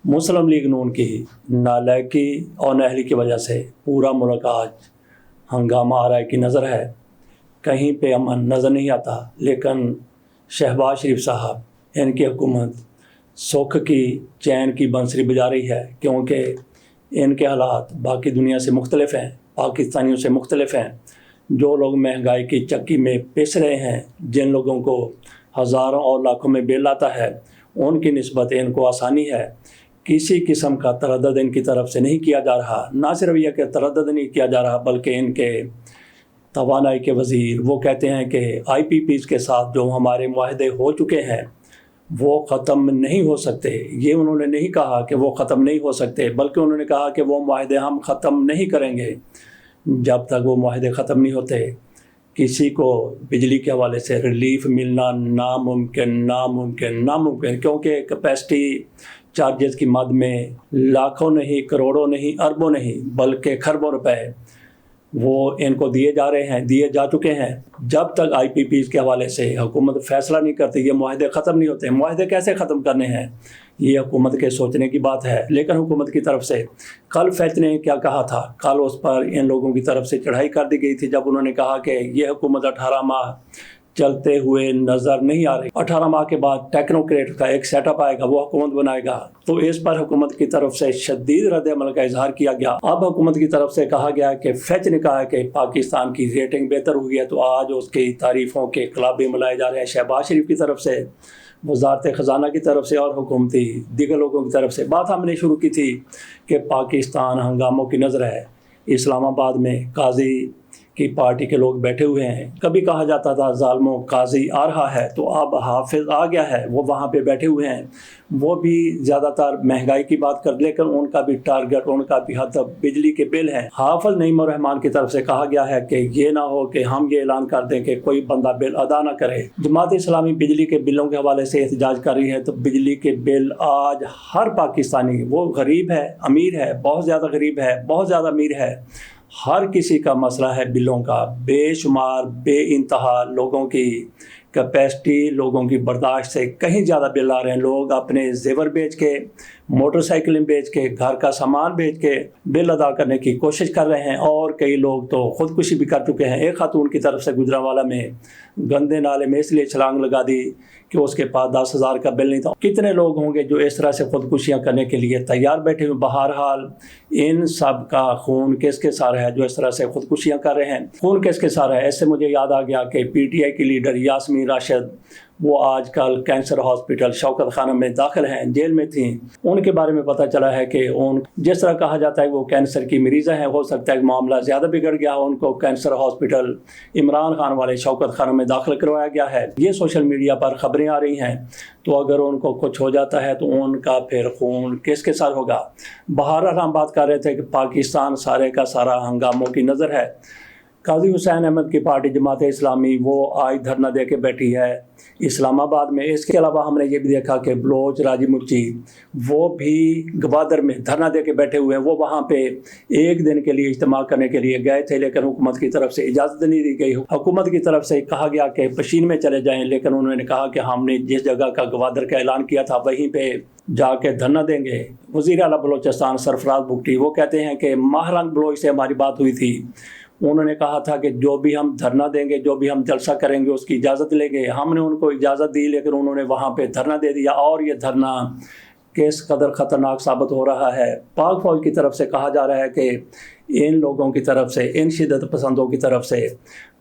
مسلم league نون کی نالائکی اور نااہلی کی وجہ سے پورا ملک آج ہنگامہ آرائی کی نظر ہے، کہیں پہ امن نظر نہیں آتا، لیکن شہباز شریف صاحب ان کی حکومت سکھ کی چین کی بنسری بجا رہی ہے، کیونکہ ان کے حالات باقی دنیا سے مختلف ہیں، پاکستانیوں سے مختلف ہیں۔ جو لوگ مہنگائی کی چکی میں پس رہے ہیں، جن لوگوں کو ہزاروں اور لاکھوں میں بل آتا ہے، ان کی نسبت ان کو آسانی ہے۔ کسی قسم کا تردد ان کی طرف سے نہیں کیا جا رہا، نہ صرف یہ کہ تردد نہیں کیا جا رہا بلکہ ان کے توانائی کے وزیر وہ کہتے ہیں کہ آئی پی پیز کے ساتھ جو ہمارے معاہدے ہو چکے ہیں وہ ختم نہیں ہو سکتے۔ یہ انہوں نے نہیں کہا کہ وہ ختم نہیں ہو سکتے، بلکہ انہوں نے کہا کہ وہ معاہدے ہم ختم نہیں کریں گے جب تک وہ معاہدے ختم نہیں ہوتے۔ کسی کو بجلی کے حوالے سے ریلیف ملنا ناممکن کیونکہ کیپیسٹی چارجز کی مد میں لاکھوں نہیں، کروڑوں نہیں، اربوں نہیں بلکہ کھربوں روپے وہ ان کو دیے جا رہے ہیں، دیے جا چکے ہیں۔ جب تک آئی پی پیز کے حوالے سے حکومت فیصلہ نہیں کرتی، یہ معاہدے ختم نہیں ہوتے۔ معاہدے کیسے ختم کرنے ہیں، یہ حکومت کے سوچنے کی بات ہے۔ لیکن حکومت کی طرف سے کل فیچ نے کیا کہا تھا، کل اس پر ان لوگوں کی طرف سے چڑھائی کر دی گئی تھی جب انہوں نے کہا کہ یہ حکومت 18 ماہ چلتے ہوئے نظر نہیں آ رہی، 18 ماہ کے بعد ٹیکنوکریٹ کا ایک سیٹ اپ آئے گا، وہ حکومت بنائے گا۔ تو اس پر حکومت کی طرف سے شدید رد عمل کا اظہار کیا گیا۔ اب حکومت کی طرف سے کہا گیا کہ فیچ نے کہا کہ پاکستان کی ریٹنگ بہتر ہوئی ہے، تو آج اس کی تعریفوں کے کلابے ملائے جا رہے ہیں شہباز شریف کی طرف سے، وزارت خزانہ کی طرف سے اور حکومتی دیگر لوگوں کی طرف سے۔ بات ہم نے شروع کی تھی کہ پاکستان ہنگاموں کی نظر ہے۔ اسلام آباد میں قاضی کی پارٹی کے لوگ بیٹھے ہوئے ہیں۔ کبھی کہا جاتا تھا ظالموں قاضی آ رہا ہے، تو اب حافظ آ گیا ہے، وہ وہاں پہ بیٹھے ہوئے ہیں۔ وہ بھی زیادہ تر مہنگائی کی بات کر، لیکن ان کا بھی ٹارگٹ، ان کا بھی ہدف بجلی کے بل ہیں۔ حافظ نعیم الرحمان کی طرف سے کہا گیا ہے کہ یہ نہ ہو کہ ہم یہ اعلان کر دیں کہ کوئی بندہ بل ادا نہ کرے۔ جماعت اسلامی بجلی کے بلوں کے حوالے سے احتجاج کر رہی ہے، تو بجلی کے بل آج ہر پاکستانی، وہ غریب ہے، امیر ہے، بہت زیادہ غریب ہے، بہت زیادہ امیر ہے، ہر کسی کا مسئلہ ہے بلوں کا۔ بے شمار بے انتہا لوگوں کی کیپیسٹی، لوگوں کی برداشت سے کہیں زیادہ بل آ رہے ہیں۔ لوگ اپنے زیور بیچ کے، موٹر سائیکلیں بیچ کے، گھر کا سامان بیچ کے بل ادا کرنے کی کوشش کر رہے ہیں، اور کئی لوگ تو خودکشی بھی کر چکے ہیں۔ ایک خاتون کی طرف سے گجرانوالہ میں گندے نالے میں اس لیے چھلانگ لگا دی کہ اس کے پاس 10,000 کا بل نہیں تھا۔ کتنے لوگ ہوں گے جو اس طرح سے خودکشیاں کرنے کے لیے تیار بیٹھے ہوئے؟ بہرحال ان سب کا خون کس کے سارا ہے جو اس طرح سے خودکشیاں کر رہے ہیں؟ خون کس کے سارا ہے؟ ایسے مجھے یاد آ گیا کہ پی ٹی آئی کی لیڈر یاسمین راشد، وہ آج کل کینسر ہاسپٹل شوکت خانم میں داخل ہیں، جیل میں تھیں۔ ان کے بارے میں پتہ چلا ہے کہ ان جس طرح کہا جاتا ہے وہ کینسر کی مریضہ ہیں، ہو سکتا ہے کہ معاملہ زیادہ بگڑ گیا، ان کو کینسر ہاسپٹل عمران خان والے شوکت خانم میں داخل کروایا گیا ہے۔ یہ سوشل میڈیا پر خبریں آ رہی ہیں، تو اگر ان کو کچھ ہو جاتا ہے تو ان کا پھر خون کس کے ساتھ ہوگا؟ بہرحال ہم بات کر رہے تھے کہ پاکستان سارے کا سارا ہنگاموں کی نظر ہے۔ قاضی حسین احمد کی پارٹی جماعت اسلامی وہ آج دھرنا دے کے بیٹھی ہے اسلام آباد میں۔ اس کے علاوہ ہم نے یہ بھی دیکھا کہ بلوچ راجی مچی وہ بھی گوادر میں دھرنا دے کے بیٹھے ہوئے ہیں۔ وہ وہاں پہ ایک دن کے لیے اجتماع کرنے کے لیے گئے تھے، لیکن حکومت کی طرف سے اجازت نہیں دی گئی۔ حکومت کی طرف سے کہا گیا کہ پشین میں چلے جائیں، لیکن انہوں نے کہا کہ ہم نے جس جگہ کا گوادر کا اعلان کیا تھا وہیں پہ جا کے دھرنا دیں گے۔ وزیر اعلیٰ بلوچستان سرفراز بگٹی وہ کہتے ہیں کہ ماہ رنگ بلوچ سے ہماری بات ہوئی تھی، انہوں نے کہا تھا کہ جو بھی ہم دھرنا دیں گے، جو بھی ہم جلسہ کریں گے، اس کی اجازت لیں گے۔ ہم نے ان کو اجازت دی، لیکن انہوں نے وہاں پہ دھرنا دے دیا، اور یہ دھرنا کس قدر خطرناک ثابت ہو رہا ہے۔ پاک فوج کی طرف سے کہا جا رہا ہے کہ ان لوگوں کی طرف سے، ان شدت پسندوں کی طرف سے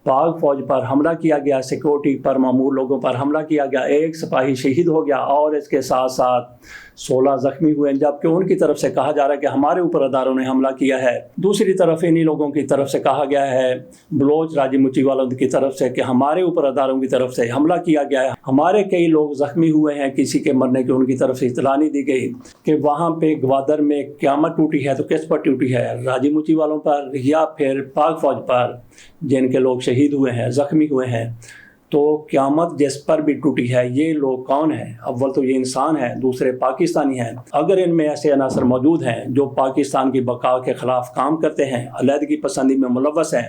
پاک فوج پر حملہ کیا گیا، سیکورٹی پر معمور لوگوں پر حملہ کیا گیا، ایک سپاہی شہید ہو گیا اور اس کے ساتھ ساتھ 16 زخمی ہوئے، جبکہ ان کی طرف سے کہا جا رہا ہے کہ ہمارے اوپر اداروں نے حملہ کیا ہے۔ دوسری طرف انہی لوگوں کی طرف سے کہا گیا ہے، بلوچ راجی مچی والوں کی طرف سے، کہ ہمارے اوپر اداروں کی طرف سے حملہ کیا گیا ہے، ہمارے کئی لوگ زخمی ہوئے ہیں، کسی کے مرنے کی ان کی طرف سے اطلاع نہیں دی گئی کہ وہاں پہ گوادر میں قیامت ٹوٹی ہے تو کس پر ٹوٹی ہے؟ راجی مچی والوں پر یا پھر پاک فوج پر جن کے لوگ شہید ہوئے ہیں، زخمی ہوئے ہیں؟ تو قیامت جس پر بھی ٹوٹی ہے، یہ لوگ کون ہیں؟ اول تو یہ انسان ہیں، دوسرے پاکستانی ہیں۔ اگر ان میں ایسے عناصر موجود ہیں جو پاکستان کی بقا کے خلاف کام کرتے ہیں، علیحدگی پسندی میں ملوث ہیں،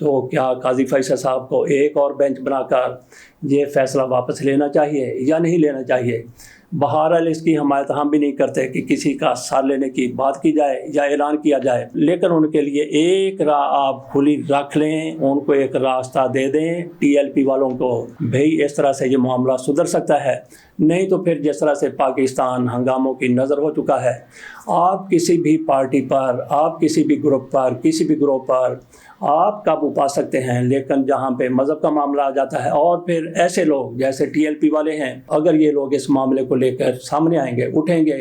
تو کیا قاضی فیصل صاحب کو ایک اور بینچ بنا کر یہ فیصلہ واپس لینا چاہیے یا نہیں لینا چاہیے؟ بہرحال اس کی حمایت ہم بھی نہیں کرتے کہ کسی کا ساتھ لینے کی بات کی جائے یا اعلان کیا جائے، لیکن ان کے لیے ایک راہ آپ کھلی رکھ لیں، ان کو ایک راستہ دے دیں ٹی ایل پی والوں کو، بھئی اس طرح سے یہ معاملہ سدھر سکتا ہے، نہیں تو پھر جس طرح سے پاکستان ہنگاموں کی نظر ہو چکا ہے، آپ کسی بھی پارٹی پر، آپ کسی بھی گروپ پر، کسی بھی گروہ پر آپ قابو پا سکتے ہیں، لیکن جہاں پہ مذہب کا معاملہ آ جاتا ہے اور پھر ایسے لوگ جیسے ٹی ایل پی والے ہیں، اگر یہ لوگ اس معاملے کو لے کر سامنے آئیں گے، اٹھیں گے،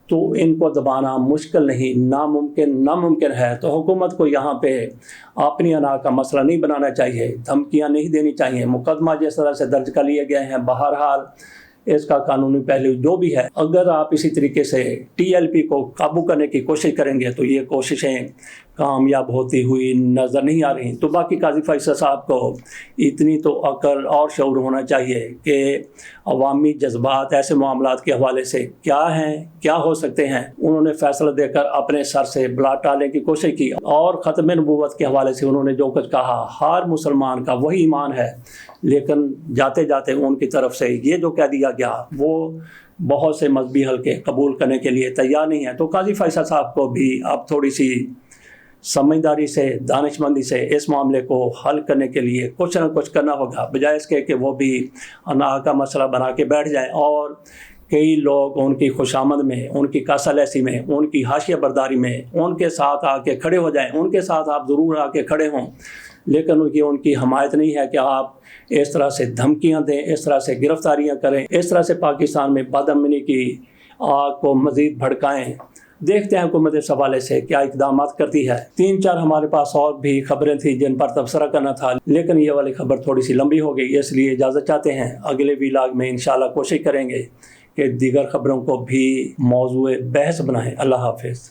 تو ان کو دبانا مشکل نہیں، ناممکن ہے۔ تو حکومت کو یہاں پہ اپنی انا کا مسئلہ نہیں بنانا چاہیے، دھمکیاں نہیں دینی چاہیے، مقدمہ جس طرح سے درج کر لیے گئے ہیں، بہرحال اس کا قانونی پہلو جو بھی ہے، اگر آپ اسی طریقے سے ٹی ایل پی کو قابو کرنے کی کوشش کریں گے تو یہ کوششیں کامیاب ہوتی ہوئی نظر نہیں آ رہی۔ تو باقی قاضی فیصل صاحب کو اتنی تو عقل اور شعور ہونا چاہیے کہ عوامی جذبات ایسے معاملات کے حوالے سے کیا ہیں، کیا ہو سکتے ہیں، انہوں نے فیصلہ دے کر اپنے سر سے بلا ٹالنے کی کوشش کی، اور ختم نبوت کے حوالے سے انہوں نے جو کچھ کہا، ہر مسلمان کا وہی ایمان ہے، لیکن جاتے جاتے ان کی طرف سے یہ جو کہہ دیا گیا وہ بہت سے مذہبی حلقے قبول کرنے کے لیے تیار نہیں ہیں۔ تو قاضی فیصل صاحب کو بھی اب تھوڑی سی سمجھداری سے، دانشمندی سے اس معاملے کو حل کرنے کے لیے کچھ نہ کچھ کرنا ہوگا، بجائے اس کے کہ وہ بھی انا کا مسئلہ بنا کے بیٹھ جائیں اور کئی لوگ ان کی خوشامد میں، ان کی کاسہ لیسی میں، ان کی حاشیہ برداری میں ان کے ساتھ آ کے کھڑے ہو جائیں۔ ان کے ساتھ آپ ضرور آ کے کھڑے ہوں، لیکن ان کی حمایت نہیں ہے کہ آپ اس طرح سے دھمکیاں دیں، اس طرح سے گرفتاریاں کریں، اس طرح سے پاکستان میں بد امنی کی آگ کو مزید بھڑکائیں۔ دیکھتے ہیں حکومت اس حوالے سے کیا اقدامات کرتی ہے۔ 3-4 ہمارے پاس اور بھی خبریں تھیں جن پر تبصرہ کرنا تھا، لیکن یہ والی خبر تھوڑی سی لمبی ہو گئی، اس لیے اجازت چاہتے ہیں۔ اگلے ویلاگ میں انشاءاللہ کوشش کریں گے کہ دیگر خبروں کو بھی موضوع بحث بنائیں۔ اللہ حافظ۔